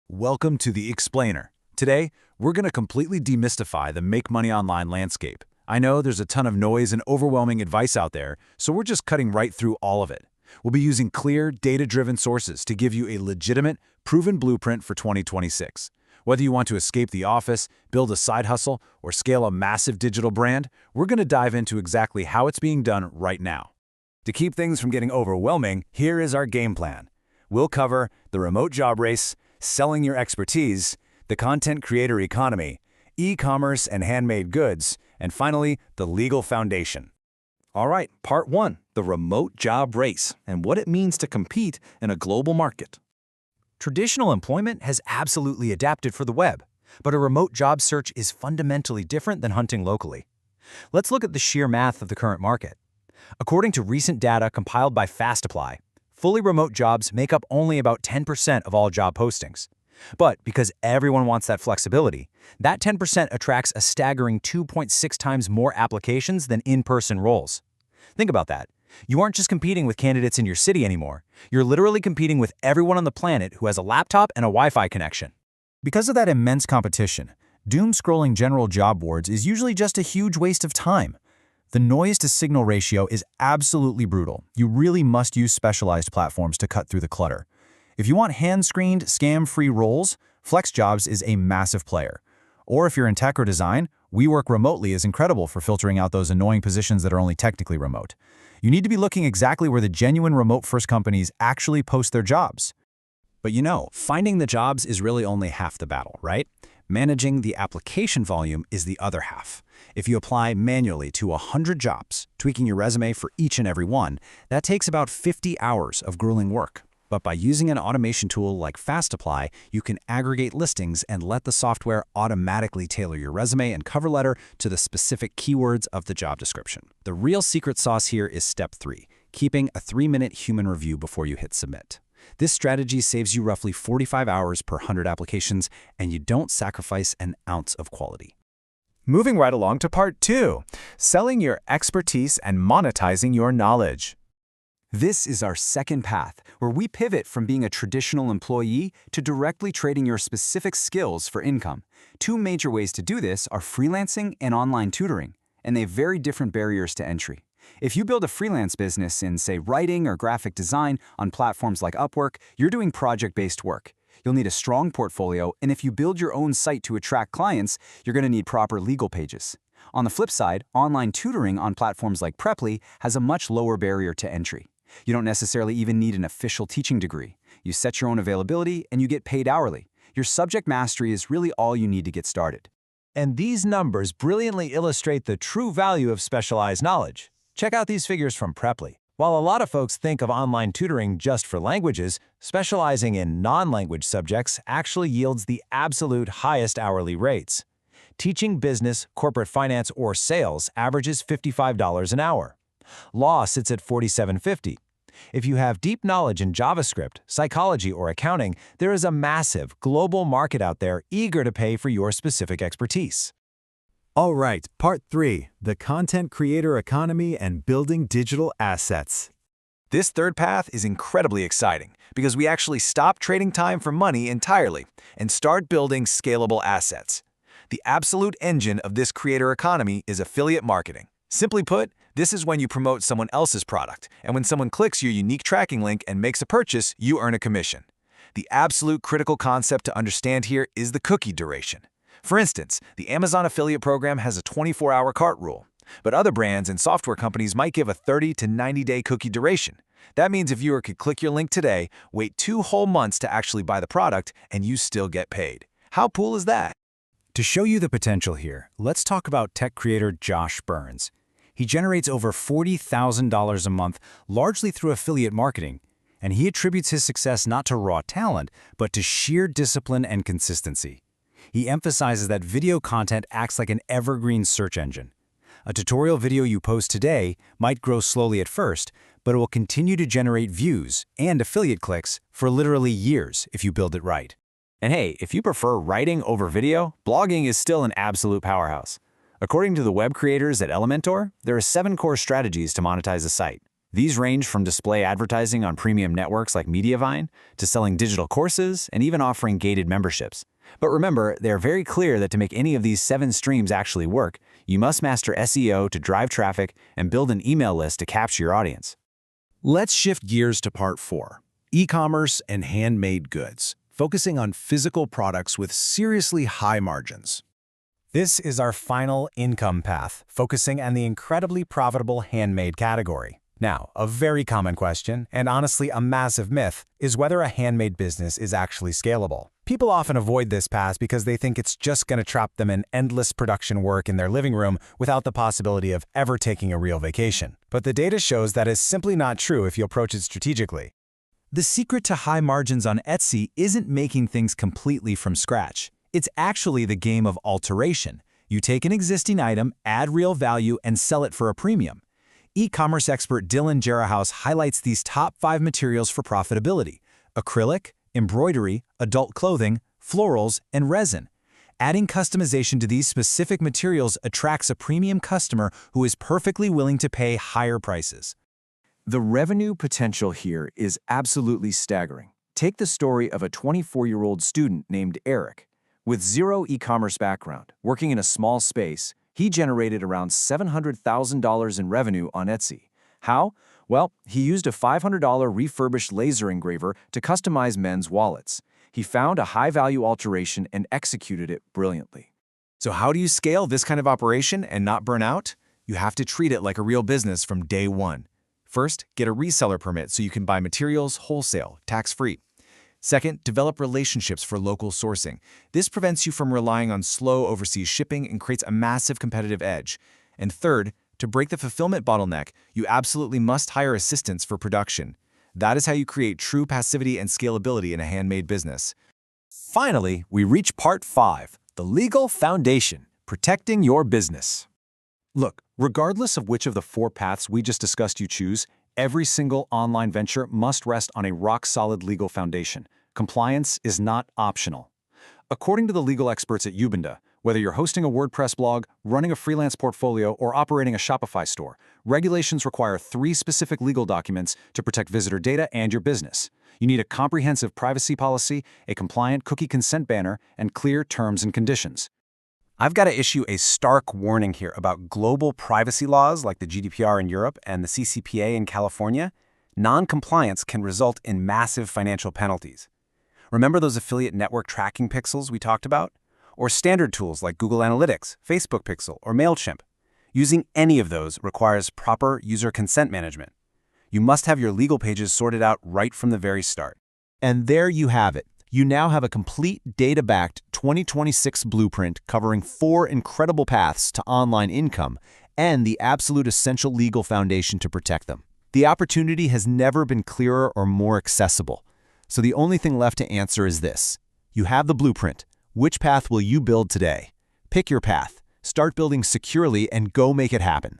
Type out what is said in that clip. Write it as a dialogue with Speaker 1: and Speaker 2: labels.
Speaker 1: Welcome to The Explainer. Today, we're going to completely demystify the make money online landscape. I know there's a ton of noise and overwhelming advice out there, so we're just cutting right through all of it. We'll be using clear, data-driven sources to give you a legitimate, proven blueprint for 2026. Whether you want to escape the office, build a side hustle, or scale a massive digital brand, we're going to dive into exactly how it's being done right now.
Speaker 2: To keep things from getting overwhelming, here is our game plan. We'll cover the remote job race, selling your expertise, the content creator economy, e-commerce and handmade goods, and finally, the legal foundation.
Speaker 3: All right, part one, the remote job race and what it means to compete in a global market.
Speaker 4: Traditional employment has absolutely adapted for the web, but a remote job search is fundamentally different than hunting locally. Let's look at the sheer math of the current market. According to recent data compiled by FastApply, fully remote jobs make up only about 10% of all job postings. But because everyone wants that flexibility, that 10% attracts a staggering 2.6 times more applications than in-person roles. Think about that. You aren't just competing with candidates in your city anymore. You're literally competing with everyone on the planet who has a laptop and a Wi-Fi connection. Because of that immense competition, doom-scrolling general job boards is usually just a huge waste of time. The noise-to-signal ratio is absolutely brutal. You really must use specialized platforms to cut through the clutter. If you want hand-screened, scam-free roles, FlexJobs is a massive player. Or if you're in tech or design, WeWork Remotely is incredible for filtering out those annoying positions that are only technically remote. You need to be looking exactly where the genuine remote-first companies actually post their jobs.
Speaker 2: But finding the jobs is really only half the battle, right? Managing the application volume is the other half. If you apply manually to 100 jobs, tweaking your resume for each and every one, that takes about 50 hours of grueling work. But by using an automation tool like FastApply, you can aggregate listings and let the software automatically tailor your resume and cover letter to the specific keywords of the job description. The real secret sauce here is step 3, keeping a 3-minute human review before you hit submit. This strategy saves you roughly 45 hours per 100 applications, and you don't sacrifice an ounce of quality.
Speaker 5: Moving right along to part 2, selling your expertise and monetizing your knowledge.
Speaker 4: This is our second path, where we pivot from being a traditional employee to directly trading your specific skills for income. Two major ways to do this are freelancing and online tutoring, and they have very different barriers to entry. If you build a freelance business in, say, writing or graphic design on platforms like Upwork, you're doing project-based work. You'll need a strong portfolio, and if you build your own site to attract clients, you're going to need proper legal pages. On the flip side, online tutoring on platforms like Preply has a much lower barrier to entry. You don't necessarily even need an official teaching degree. You set your own availability, and you get paid hourly. Your subject mastery is really all you need to get started.
Speaker 5: And these numbers brilliantly illustrate the true value of specialized knowledge. Check out these figures from Preply. While a lot of folks think of online tutoring just for languages, specializing in non-language subjects actually yields the absolute highest hourly rates. Teaching business, corporate finance, or sales averages $55 an hour. Law sits at $47.50. If you have deep knowledge in JavaScript, psychology, or accounting, there is a massive global market out there eager to pay for your specific expertise.
Speaker 1: All right, part 3, the content creator economy and building digital assets.
Speaker 3: This third path is incredibly exciting because we actually stop trading time for money entirely and start building scalable assets. The absolute engine of this creator economy is affiliate marketing. Simply put, this is when you promote someone else's product, and when someone clicks your unique tracking link and makes a purchase, you earn a commission. The absolute critical concept to understand here is the cookie duration. For instance, the Amazon affiliate program has a 24-hour cart rule, but other brands and software companies might give a 30 to 90-day cookie duration. That means a viewer could click your link today, wait 2 whole months to actually buy the product, and you still get paid. How cool is that?
Speaker 2: To show you the potential here, let's talk about tech creator Josh Burns. He generates over $40,000 a month, largely through affiliate marketing, and he attributes his success not to raw talent, but to sheer discipline and consistency. He emphasizes that video content acts like an evergreen search engine. A tutorial video you post today might grow slowly at first, but it will continue to generate views and affiliate clicks for literally years if you build it right.
Speaker 3: And hey, if you prefer writing over video, blogging is still an absolute powerhouse. According to the web creators at Elementor, there are 7 core strategies to monetize a site.
Speaker 2: These range from display advertising on premium networks like Mediavine to selling digital courses and even offering gated memberships. But remember, they're very clear that to make any of these 7 streams actually work, you must master SEO to drive traffic and build an email list to capture your audience.
Speaker 1: Let's shift gears to part 4, e-commerce and handmade goods, focusing on physical products with seriously high margins.
Speaker 5: This is our final income path, focusing on the incredibly profitable handmade category. Now, a very common question, and honestly a massive myth, is whether a handmade business is actually scalable. People often avoid this path because they think it's just going to trap them in endless production work in their living room without the possibility of ever taking a real vacation. But the data shows that is simply not true if you approach it strategically.
Speaker 2: The secret to high margins on Etsy isn't making things completely from scratch. It's actually the game of alteration. You take an existing item, add real value, and sell it for a premium. E-commerce expert Dylan Jerahouse highlights these top 5 materials for profitability: acrylic, embroidery, adult clothing, florals, and resin. Adding customization to these specific materials attracts a premium customer who is perfectly willing to pay higher prices.
Speaker 3: The revenue potential here is absolutely staggering. Take the story of a 24-year-old student named Eric. With zero e-commerce background, working in a small space, he generated around $700,000 in revenue on Etsy. How? Well, he used a $500 refurbished laser engraver to customize men's wallets. He found a high-value alteration and executed it brilliantly.
Speaker 1: So how do you scale this kind of operation and not burn out? You have to treat it like a real business from day one. First, get a reseller permit so you can buy materials wholesale, tax-free. Second, develop relationships for local sourcing. This prevents you from relying on slow overseas shipping and creates a massive competitive edge. And third, to break the fulfillment bottleneck, you absolutely must hire assistants for production. That is how you create true passivity and scalability in a handmade business.
Speaker 3: Finally, we reach part 5, the legal foundation, protecting your business. Look, regardless of which of the 4 paths we just discussed you choose, every single online venture must rest on a rock-solid legal foundation. Compliance is not optional. According to the legal experts at Ubanda, whether you're hosting a WordPress blog, running a freelance portfolio, or operating a Shopify store, regulations require 3 specific legal documents to protect visitor data and your business. You need a comprehensive privacy policy, a compliant cookie consent banner, and clear terms and conditions.
Speaker 2: I've got to issue a stark warning here about global privacy laws like the GDPR in Europe and the CCPA in California. Non-compliance can result in massive financial penalties. Remember those affiliate network tracking pixels we talked about? Or standard tools like Google Analytics, Facebook Pixel, or MailChimp. Using any of those requires proper user consent management. You must have your legal pages sorted out right from the very start.
Speaker 5: And there you have it. You now have a complete data-backed 2026 blueprint covering 4 incredible paths to online income and the absolute essential legal foundation to protect them. The opportunity has never been clearer or more accessible. So the only thing left to answer is this. You have the blueprint. Which path will you build today? Pick your path, start building securely, and go make it happen.